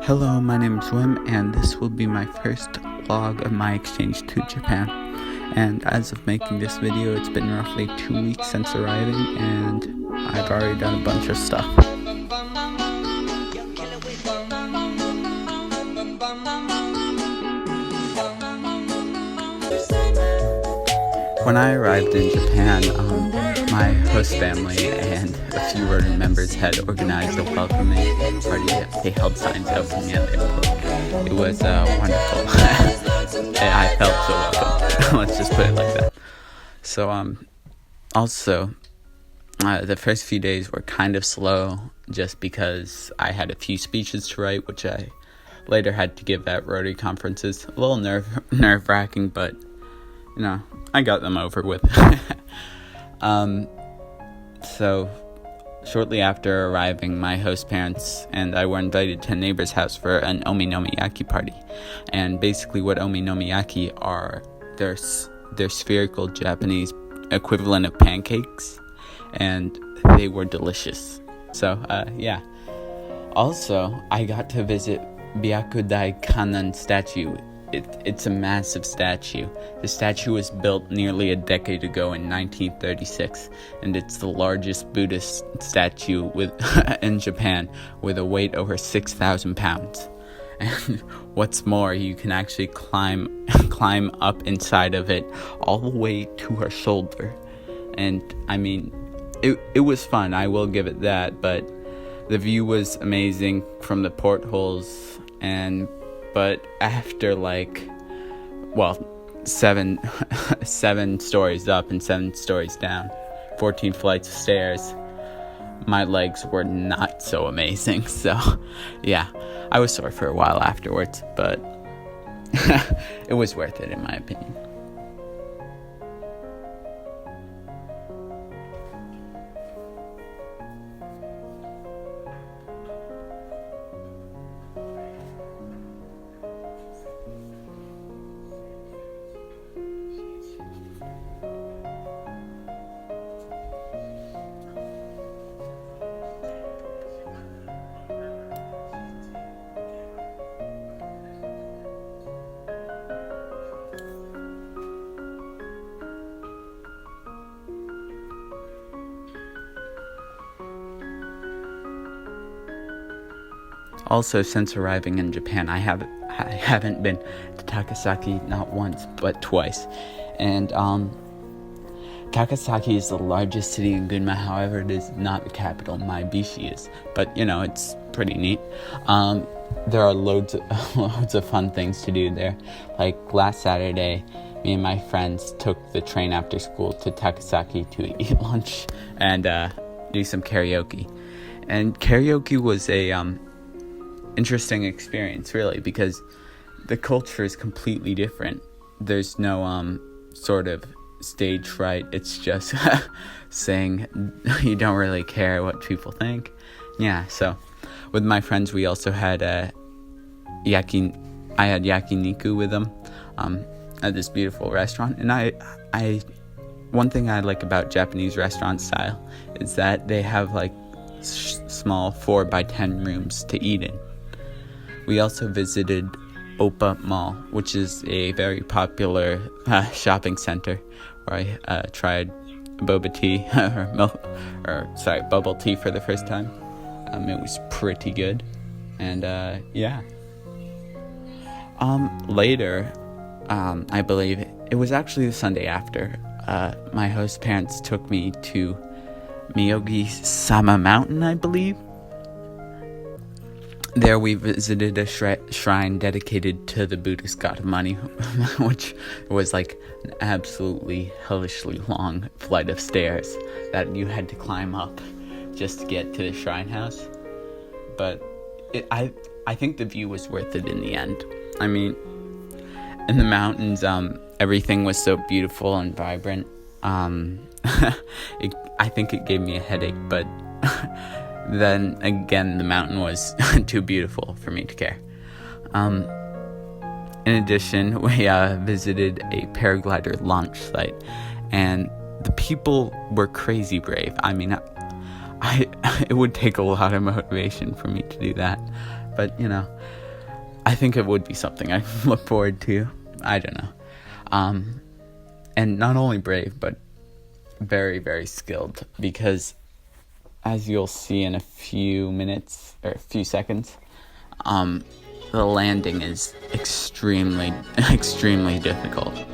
Hello, my name is Wim, and this will be my first vlog of my exchange to Japan. And as of making this video, it's been roughly 2 weeks since arriving, and I've already done a bunch of stuff. When I arrived in Japan, my host family and a few Rotary members had organized a welcoming party. They held signs out for me at the airport. It was wonderful. I felt so welcome. Let's just put it like that. So, also, the first few days were kind of slow just because I had a few speeches to write, which I later had to give at Rotary conferences. A little nerve-wracking, but, I got them over with. So shortly after arriving, my host parents and I were invited to a neighbor's house for an ominomiyaki party. And basically what ominomiyaki are, they're spherical Japanese equivalent of pancakes, and they were delicious. So, yeah. Also, I got to visit Byakudai Kannon statue. It's a massive statue. The statue was built nearly a decade ago in 1936, and it's the largest Buddhist statue in Japan, with a weight over 6,000 pounds. And what's more, you can actually climb up inside of it all the way to her shoulder. And I mean, it was fun, I will give it that, but the view was amazing from the portholes, but after seven stories up and 7 stories down, 14 flights of stairs, my legs were not so amazing. So yeah, I was sore for a while afterwards, but it was worth it in my opinion. Also, since arriving in Japan, I haven't been to Takasaki not once, but twice. And Takasaki is the largest city in Gunma. However, it is not the capital. Maebashi is. But, it's pretty neat. There are loads of fun things to do there. Like last Saturday, me and my friends took the train after school to Takasaki to eat lunch and do some karaoke. And karaoke was a interesting experience, really, because the culture is completely different. There's no sort of stage fright. It's just saying you don't really care what people think. Yeah, so with my friends, we also had I had yakiniku with them at this beautiful restaurant. And I one thing I like about Japanese restaurant style is that they have small 4x10 rooms to eat in. We also visited Oppa Mall, which is a very popular shopping center, where I tried boba tea bubble tea for the first time. It was pretty good, and yeah. Later, I believe it was actually the Sunday after. My host parents took me to Miyogi-sama Mountain, I believe. There we visited a shrine dedicated to the Buddhist god of money, which was an absolutely hellishly long flight of stairs that you had to climb up just to get to the shrine house. But I think the view was worth it in the end. I mean, in the mountains, everything was so beautiful and vibrant. I think it gave me a headache, but then again, the mountain was too beautiful for me to care. In addition, we visited a paraglider launch site, and the people were crazy brave. I mean, I it would take a lot of motivation for me to do that, but I think it would be something I look forward to. I don't know. And not only brave, but very, very skilled, because as you'll see in a few minutes or a few seconds, the landing is extremely, extremely difficult.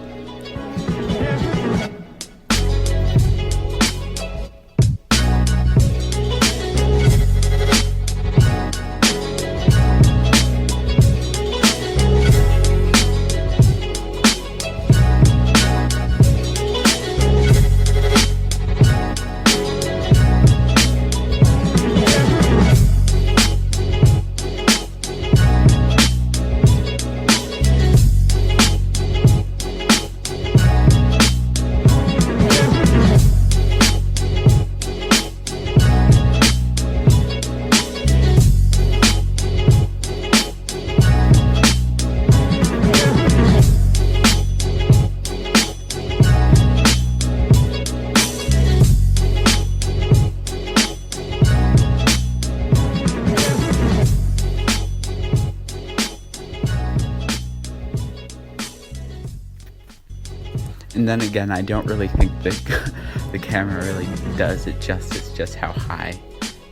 And then again, I don't really think the camera really does it justice, just how high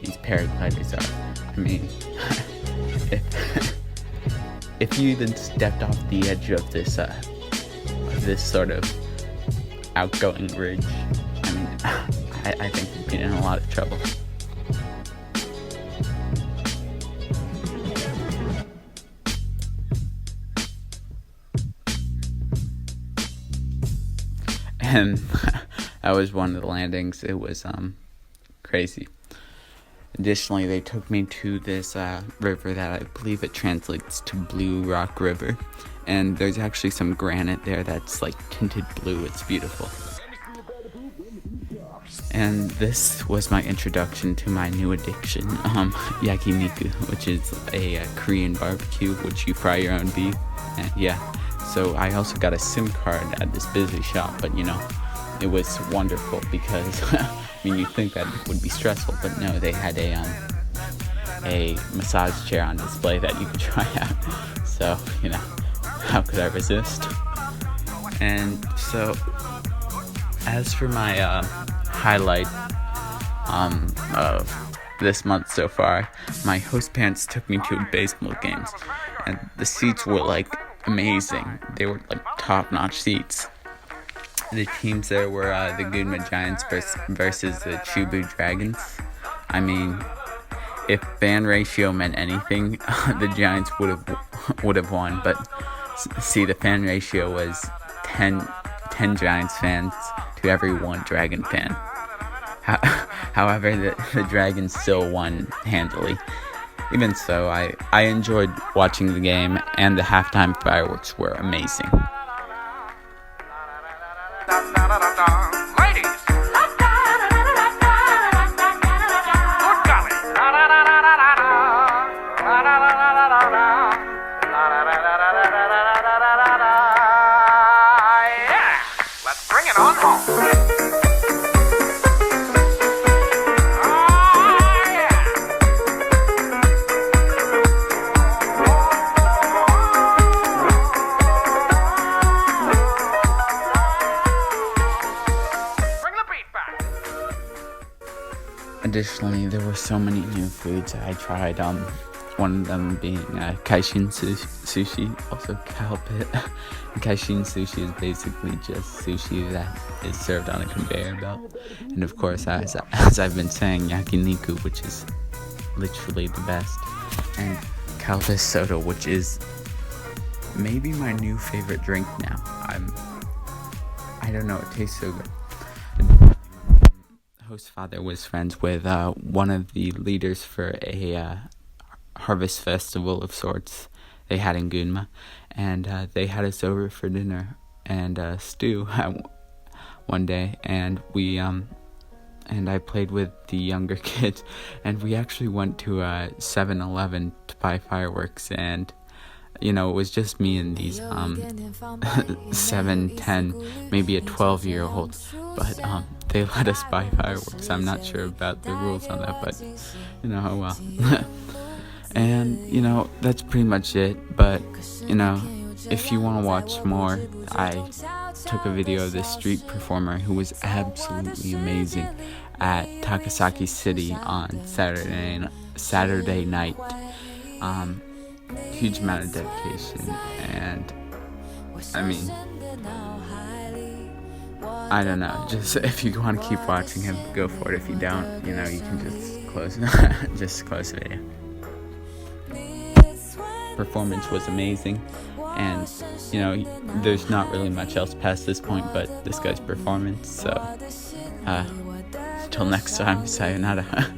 these paragliders are. I mean, if you even stepped off the edge of this sort of outgoing ridge, I mean, I think you'd be in a lot of trouble. And that was one of the landings. It was crazy. Additionally, they took me to this river that I believe it translates to Blue Rock River, and there's actually some granite there that's like tinted blue. It's beautiful. And this was my introduction to my new addiction, yakiniku, which is a Korean barbecue, which you fry your own beef. And yeah. So I also got a SIM card at this busy shop, but it was wonderful because I mean, you'd think that it would be stressful, but no, they had a massage chair on display that you could try out. So how could I resist? And so, as for my highlight of this month so far, my host parents took me to baseball games, and the seats were like amazing. They were like top-notch seats. The teams there were the Gunma Giants versus the Chubu Dragons. I mean, if fan ratio meant anything, the Giants would have won. But see, the fan ratio was 10 Giants fans to every 1 Dragon fan. However, the Dragons still won handily. Even so, I enjoyed watching the game, and the halftime fireworks were amazing. Ladies! Yeah! Let's bring it on home. Additionally, there were so many new foods I tried, one of them being Kaishin sushi, also Kalpit. Kaishin sushi is basically just sushi that is served on a conveyor belt. And of course, as I've been saying, yakiniku, which is literally the best. And Kalpit soda, which is maybe my new favorite drink now. I don't know, it tastes so good. Host father was friends with one of the leaders for a harvest festival of sorts they had in Gunma, and they had us over for dinner and stew one day, and we and I played with the younger kids, and we actually went to 7-Eleven to buy fireworks, and it was just me and these 7, 10, maybe a 12-year-old, but they let us buy fireworks. I'm not sure about the rules on that, but oh well. And that's pretty much it. But if you want to watch more, I took a video of this street performer who was absolutely amazing at Takasaki City on Saturday night. Huge amount of dedication, and I mean, I don't know, just if you want to keep watching him, go for it. If you don't, you can just close the video. Performance was amazing, and there's not really much else past this point but this guy's performance. So until next time, sayonara.